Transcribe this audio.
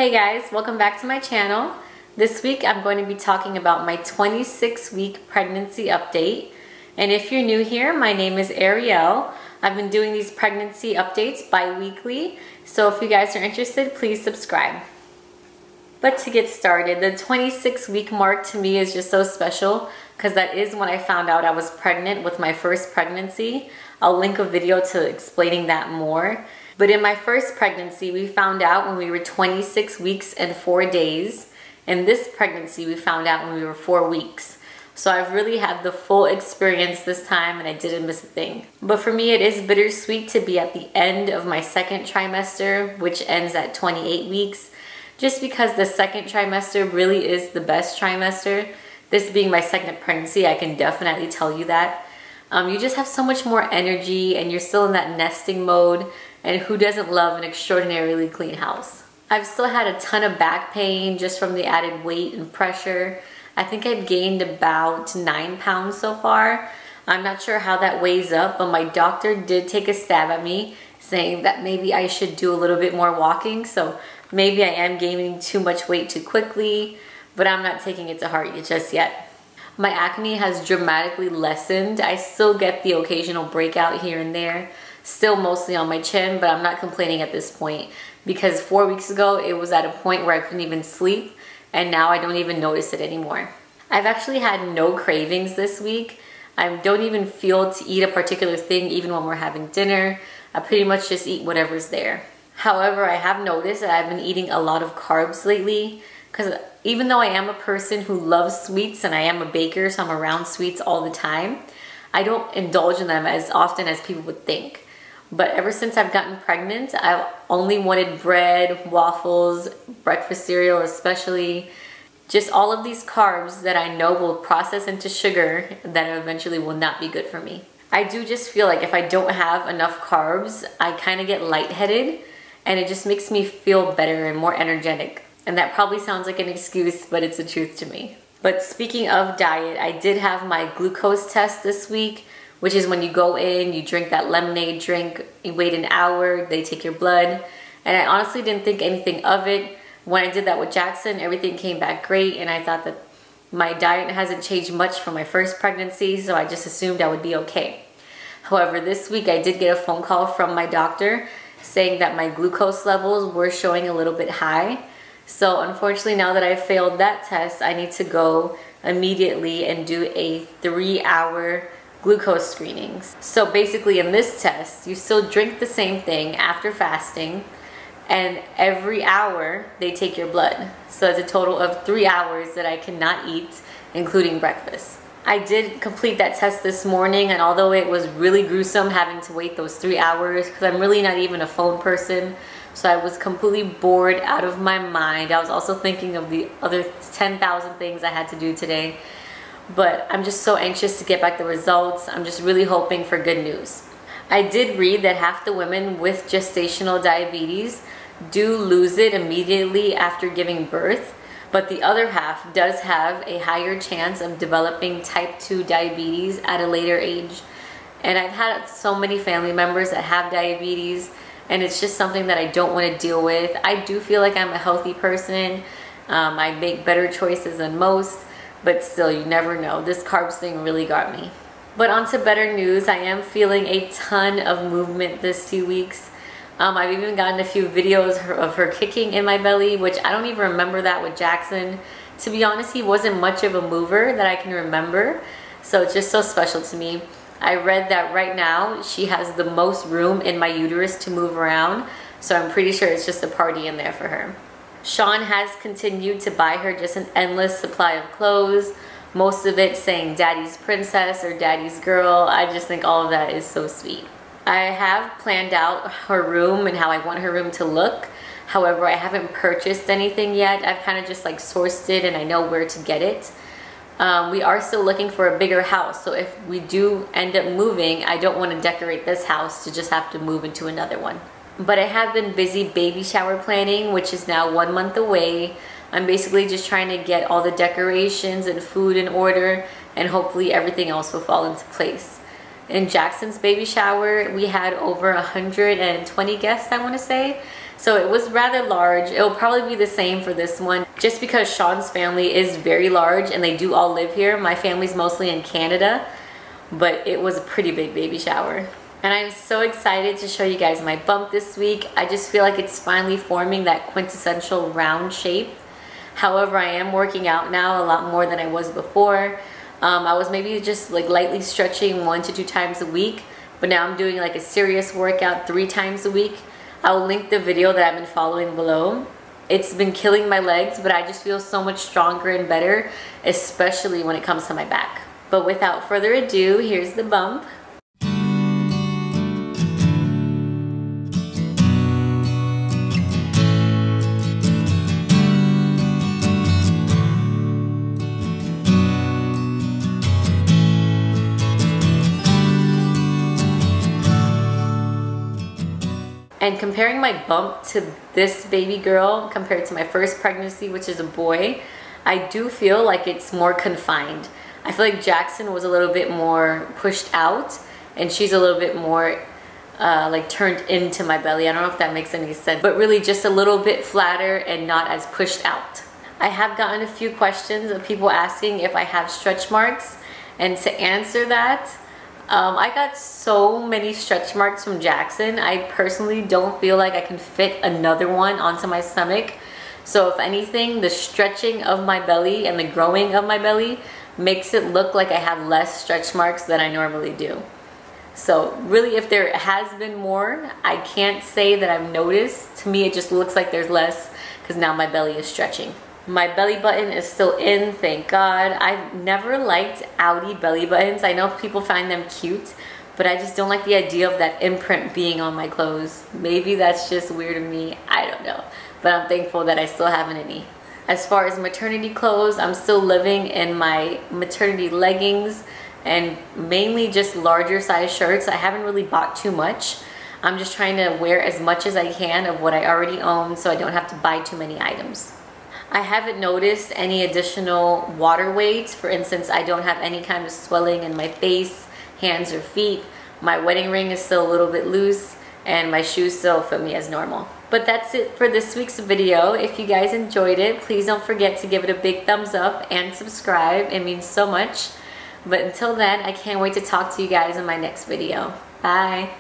Hey guys, welcome back to my channel. This week I'm going to be talking about my 26-week pregnancy update. And if you're new here, my name is Ariel. I've been doing these pregnancy updates bi-weekly, so if you guys are interested, please subscribe. But to get started, the 26-week mark to me is just so special because that is when I found out I was pregnant with my first pregnancy. I'll link a video to explaining that more. But in my first pregnancy, we found out when we were 26 weeks and 4 days. In this pregnancy, we found out when we were 4 weeks. So I've really had the full experience this time and I didn't miss a thing. But for me, it is bittersweet to be at the end of my second trimester, which ends at 28 weeks. Just because the second trimester really is the best trimester. This being my second pregnancy, I can definitely tell you that. You just have so much more energy and you're still in that nesting mode. And who doesn't love an extraordinarily clean house? I've still had a ton of back pain just from the added weight and pressure. I think I've gained about 9 pounds so far. I'm not sure how that weighs up, but my doctor did take a stab at me saying that maybe I should do a little bit more walking. So maybe I am gaining too much weight too quickly, but I'm not taking it to heart just yet. My acne has dramatically lessened. I still get the occasional breakout here and there. Still mostly on my chin, but I'm not complaining at this point because 4 weeks ago it was at a point where I couldn't even sleep, and now I don't even notice it anymore. I've actually had no cravings this week. I don't even feel to eat a particular thing even when we're having dinner. I pretty much just eat whatever's there. However, I have noticed that I've been eating a lot of carbs lately because even though I am a person who loves sweets and I am a baker, so I'm around sweets all the time, I don't indulge in them as often as people would think. But ever since I've gotten pregnant, I've only wanted bread, waffles, breakfast cereal especially. Just all of these carbs that I know will process into sugar that eventually will not be good for me. I do just feel like if I don't have enough carbs, I kind of get lightheaded and it just makes me feel better and more energetic. And that probably sounds like an excuse, but it's the truth to me. But speaking of diet, I did have my glucose test this week, which is when you go in, you drink that lemonade drink, you wait an hour, they take your blood. And I honestly didn't think anything of it. When I did that with Jackson, everything came back great, and I thought that my diet hasn't changed much from my first pregnancy, so I just assumed I would be okay. However, this week I did get a phone call from my doctor saying that my glucose levels were showing a little bit high. So unfortunately, now that I failed that test, I need to go immediately and do a 3-hour glucose screenings. So basically in this test, you still drink the same thing after fasting, and every hour they take your blood. So it's a total of 3 hours that I cannot eat, including breakfast. I did complete that test this morning, and although it was really gruesome having to wait those 3 hours, because I'm really not even a phone person, so I was completely bored out of my mind. I was also thinking of the other 10,000 things I had to do today. But I'm just so anxious to get back the results. I'm just really hoping for good news. I did read that half the women with gestational diabetes do lose it immediately after giving birth, but the other half does have a higher chance of developing type 2 diabetes at a later age. And I've had so many family members that have diabetes, and it's just something that I don't want to deal with. I do feel like I'm a healthy person. I make better choices than most. But still, you never know. This carbs thing really got me. But on to better news. I am feeling a ton of movement this 2 weeks. I've even gotten a few videos of her kicking in my belly, which I don't even remember that with Jackson. To be honest, he wasn't much of a mover that I can remember. So it's just so special to me. I read that right now she has the most room in my uterus to move around. So I'm pretty sure it's just a party in there for her. Sean has continued to buy her just an endless supply of clothes, most of it saying daddy's princess or daddy's girl. I just think all of that is so sweet. I have planned out her room and how I want her room to look. However, I haven't purchased anything yet. I've kind of just like sourced it and I know where to get it. We are still looking for a bigger house, so if we do end up moving, I don't want to decorate this house to just have to move into another one. But I have been busy baby shower planning, which is now 1 month away. I'm basically just trying to get all the decorations and food in order, and hopefully everything else will fall into place. In Jackson's baby shower, we had over 120 guests, I want to say. So it was rather large. It will probably be the same for this one, just because Sean's family is very large and they do all live here. My family's mostly in Canada, but it was a pretty big baby shower. And I'm so excited to show you guys my bump this week. I just feel like it's finally forming that quintessential round shape. However, I am working out now a lot more than I was before. I was maybe just like lightly stretching 1 to 2 times a week, but now I'm doing like a serious workout 3 times a week. I will link the video that I've been following below. It's been killing my legs, but I just feel so much stronger and better, especially when it comes to my back. But without further ado, here's the bump. And comparing my bump to this baby girl compared to my first pregnancy, which is a boy, I do feel like it's more confined. I feel like Jackson was a little bit more pushed out and she's a little bit more like turned into my belly. I don't know if that makes any sense, but really just a little bit flatter and not as pushed out. I have gotten a few questions of people asking if I have stretch marks, and to answer that, I got so many stretch marks from Jackson. I personally don't feel like I can fit another one onto my stomach. So if anything, the stretching of my belly and the growing of my belly makes it look like I have less stretch marks than I normally do. So really, if there has been more, I can't say that I've noticed. To me, it just looks like there's less because now my belly is stretching. My belly button is still in, thank God. I've never liked outie belly buttons. I know people find them cute, but I just don't like the idea of that imprint being on my clothes. Maybe that's just weird to me, I don't know. But I'm thankful that I still have an innie. As far as maternity clothes, I'm still living in my maternity leggings and mainly just larger size shirts. I haven't really bought too much. I'm just trying to wear as much as I can of what I already own so I don't have to buy too many items. I haven't noticed any additional water weight. For instance, I don't have any kind of swelling in my face, hands, or feet. My wedding ring is still a little bit loose, and my shoes still fit me as normal. But that's it for this week's video. If you guys enjoyed it, please don't forget to give it a big thumbs up and subscribe. It means so much. But until then, I can't wait to talk to you guys in my next video. Bye.